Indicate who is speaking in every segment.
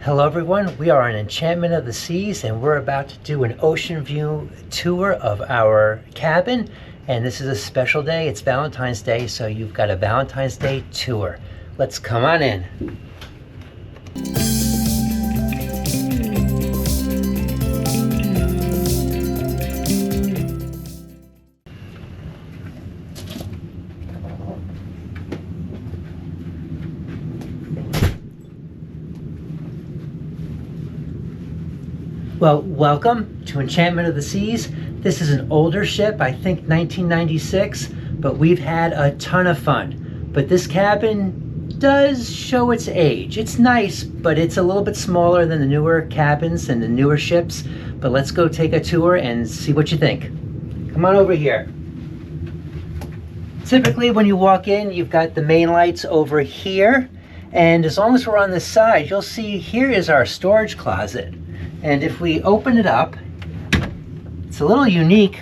Speaker 1: Hello everyone, we are on Enchantment of the Seas and we're about to do an ocean view tour of our cabin. And this is a special day, it's Valentine's Day, so you've got a Valentine's Day tour. Let's come on in. Well, welcome to Enchantment of the Seas. This is an older ship, I think 1996, but we've had a ton of fun. But this cabin does show its age. It's nice, but it's a little bit smaller than the newer cabins and the newer ships. But let's go take a tour and see what you think. Come on over here. Typically when you walk in, you've got the main lights over here. And as long as we're on this side, you'll see here is our storage closet. And if we open it up, it's a little unique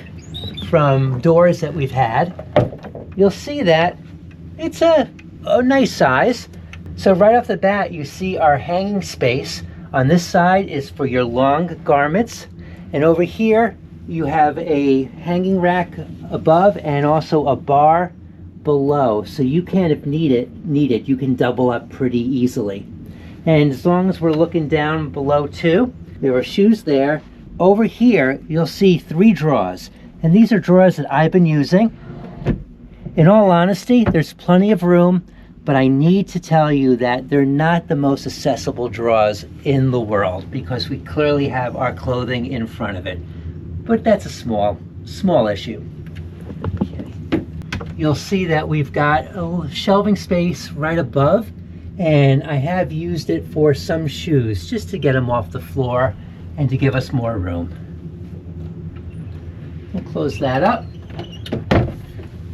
Speaker 1: from doors that we've had. You'll see that it's a nice size. So right off the bat, you see our hanging space. On this side is for your long garments. And over here, you have a hanging rack above and also a bar below. So you can, if needed, you can double up pretty easily. And as long as we're looking down below too, there are shoes there. Over here, you'll see 3 drawers. And these are drawers that I've been using. In all honesty, there's plenty of room, but I need to tell you that they're not the most accessible drawers in the world because we clearly have our clothing in front of it. But that's a small issue. Okay. You'll see that we've got a shelving space right above. And I have used it for some shoes just to get them off the floor and to give us more room. We'll close that up.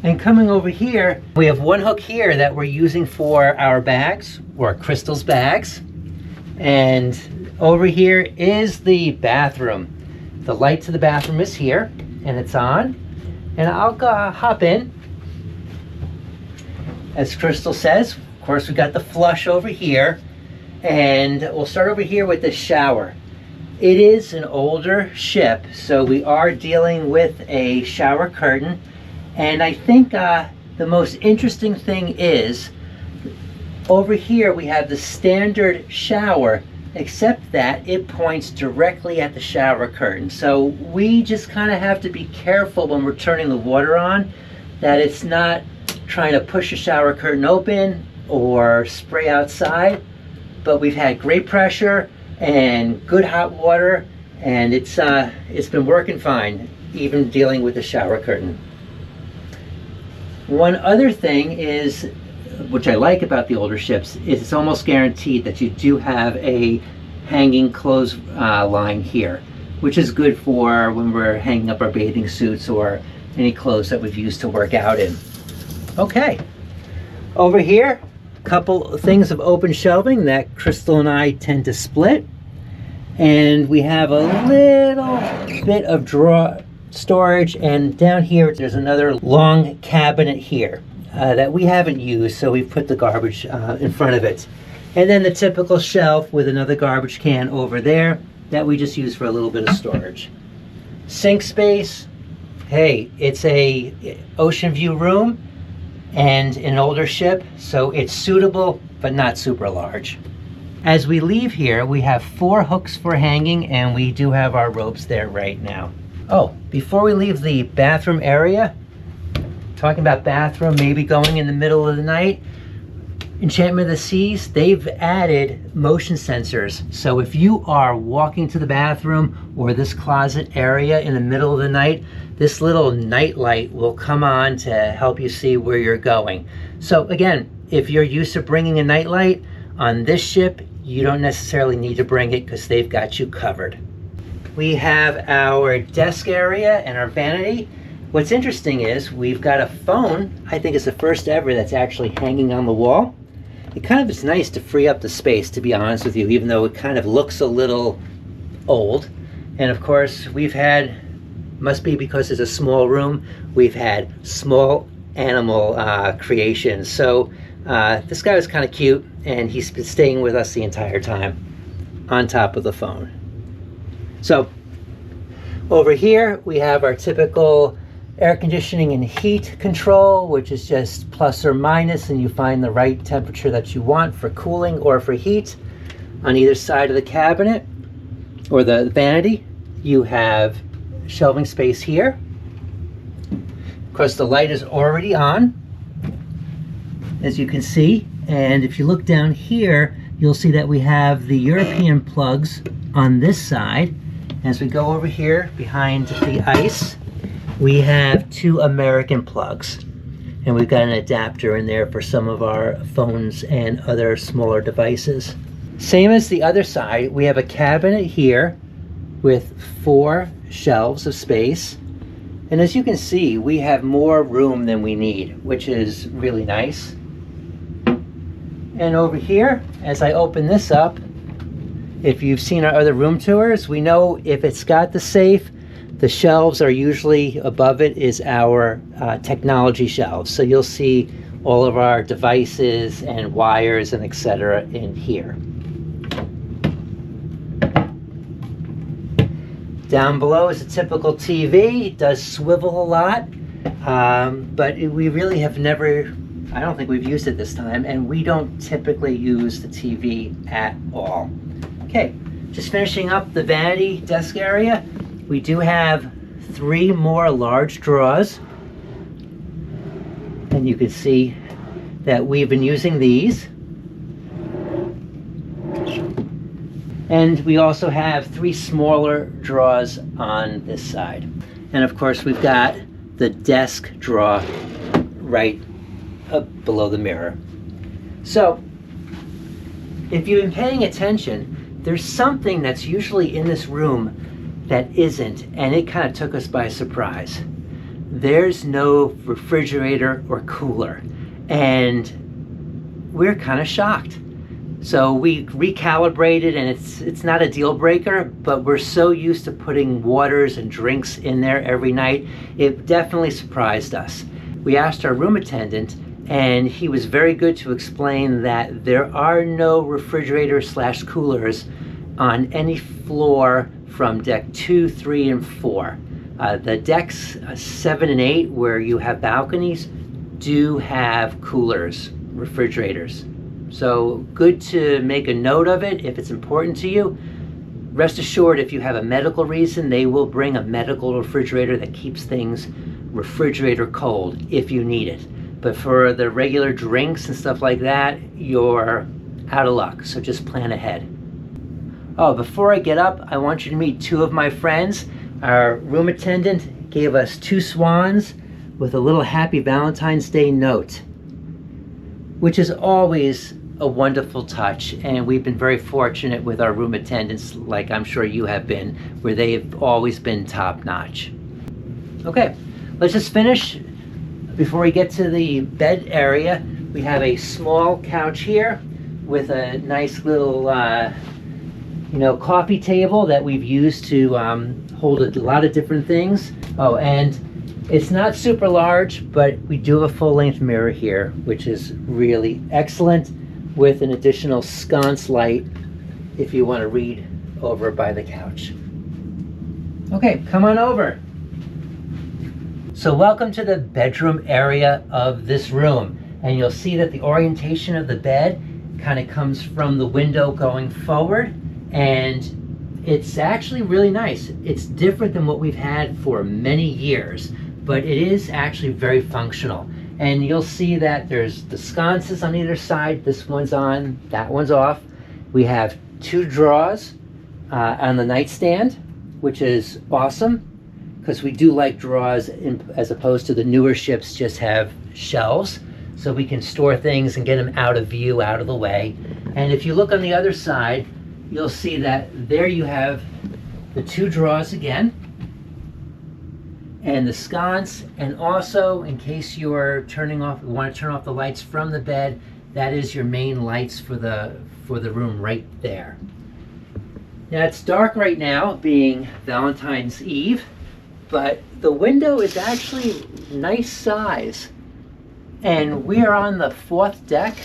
Speaker 1: And coming over here, we have one hook here that we're using for our bags, or Crystal's bags. And over here is the bathroom. The light to the bathroom is here and it's on. And I'll hop in. As Crystal says, of course, we got the flush over here, and we'll start over here with the shower. It is an older ship, so we are dealing with a shower curtain. And I think the most interesting thing is over here we have the standard shower, except that it points directly at the shower curtain. So we just kind of have to be careful when we're turning the water on that it's not trying to push the shower curtain open or spray outside. But we've had great pressure and good hot water, and it's been working fine, even dealing with the shower curtain. One other thing is, which I like about the older ships, is it's almost guaranteed that you do have a hanging clothes line here, which is good for when we're hanging up our bathing suits or any clothes that we've used to work out in. Okay, over here, couple things of open shelving that Crystal and I tend to split, and we have a little bit of drawer storage, and down here there's another long cabinet here that we haven't used, so we've put the garbage in front of it, and then the typical shelf with another garbage can over there that we just use for a little bit of storage. Sink space, hey, it's a ocean view room and an older ship, so it's suitable but not super large. As we leave here, we have 4 hooks for hanging, and we do have our ropes there right now. Oh, before we leave the bathroom area, talking about bathroom maybe going in the middle of the night, Enchantment of the Seas, they've added motion sensors. So if you are walking to the bathroom or this closet area in the middle of the night, this little nightlight will come on to help you see where you're going. So again, if you're used to bringing a nightlight, on this ship, you don't necessarily need to bring it because they've got you covered. We have our desk area and our vanity. What's interesting is we've got a phone, I think it's the first ever, that's actually hanging on the wall. It kind of is nice to free up the space, to be honest with you, even though it kind of looks a little old. And of course, we've had, must be because it's a small room, we've had small animal creations. So this guy was kind of cute, and he's been staying with us the entire time. on top of the phone. So over here we have our typical air conditioning and heat control, which is just plus or minus, and you find the right temperature that you want for cooling or for heat. On either side of the cabinet or the vanity, you have shelving space here. Of course, the light is already on, as you can see, and if you look down here, you'll see that we have the European plugs on this side. As we go over here behind the ice, we have 2 American plugs, and we've got an adapter in there for some of our phones and other smaller devices. Same as the other side, we have a cabinet here with 4 shelves of space, and as you can see, we have more room than we need, which is really nice. And over here, as I open this up, if you've seen our other room tours, we know if it's got the safe, the shelves are usually above it is our technology shelves. So you'll see all of our devices and wires and etc. in here. Down below is a typical TV. It does swivel a lot, but we really have never, I don't think we've used it this time, and we don't typically use the TV at all. Okay, just finishing up the vanity desk area. We do have 3 more large drawers, and you can see that we've been using these. And we also have 3 smaller drawers on this side. And of course, we've got the desk drawer right up below the mirror. So, if you've been paying attention, there's something that's usually in this room that isn't, and it kind of took us by surprise. There's no refrigerator or cooler, and we're kind of shocked. So we recalibrated, and it's not a deal breaker, but we're so used to putting waters and drinks in there every night, it definitely surprised us. We asked our room attendant, and he was very good to explain that there are no refrigerators/coolers on any floor from deck 2, 3, and 4. The decks 7 and 8, where you have balconies, do have coolers, refrigerators. So good to make a note of it if it's important to you. Rest assured, if you have a medical reason, they will bring a medical refrigerator that keeps things refrigerator cold if you need it. But for the regular drinks and stuff like that, you're out of luck, so just plan ahead. Oh, before I get up, I want you to meet 2 of my friends. Our room attendant gave us 2 swans with a little happy Valentine's Day note, which is always a wonderful touch, and we've been very fortunate with our room attendants, like I'm sure you have been, where they've always been top-notch. Okay, let's just finish. Before we get to the bed area, we have a small couch here with a nice little coffee table that we've used to hold a lot of different things. Oh, and it's not super large, but we do have a full-length mirror here, which is really excellent, with an additional sconce light if you want to read over by the couch. Okay, come on over. So welcome to the bedroom area of this room, and you'll see that the orientation of the bed kind of comes from the window going forward, and it's actually really nice. It's different than what we've had for many years, but it is actually very functional. And you'll see that there's the sconces on either side. This one's on, that one's off. We have 2 drawers on the nightstand, which is awesome, because we do like drawers as opposed to the newer ships just have shelves, so we can store things and get them out of view, out of the way. And if you look on the other side, you'll see that there you have the 2 drawers again, and the sconce, and also in case you are want to turn off the lights from the bed, that is your main lights for the room right there. Now it's dark right now, being Valentine's Eve, but the window is actually nice size, and we are on the 4th deck,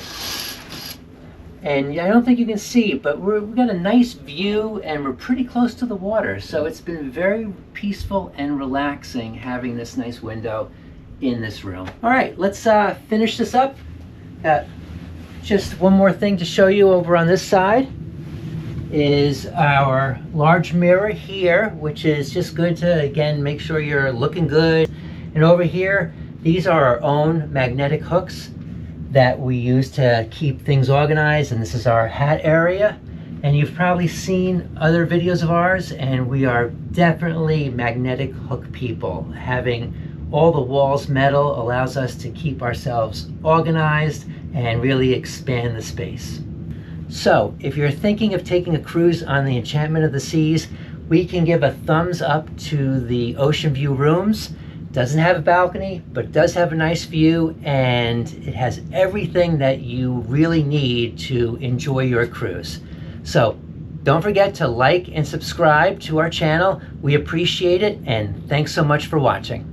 Speaker 1: And I don't think you can see, but we've got a nice view and we're pretty close to the water. So it's been very peaceful and relaxing having this nice window in this room. All right, let's finish this up. Just one more thing to show you over on this side is our large mirror here, which is just good to, again, make sure you're looking good. And over here, these are our own magnetic hooks that we use to keep things organized. And this is our hat area. And you've probably seen other videos of ours, and we are definitely magnetic hook people. Having all the walls metal allows us to keep ourselves organized and really expand the space. So if you're thinking of taking a cruise on the Enchantment of the Seas, we can give a thumbs up to the ocean view rooms. Doesn't have a balcony, but does have a nice view, and it has everything that you really need to enjoy your cruise. So don't forget to like and subscribe to our channel. We appreciate it, and thanks so much for watching.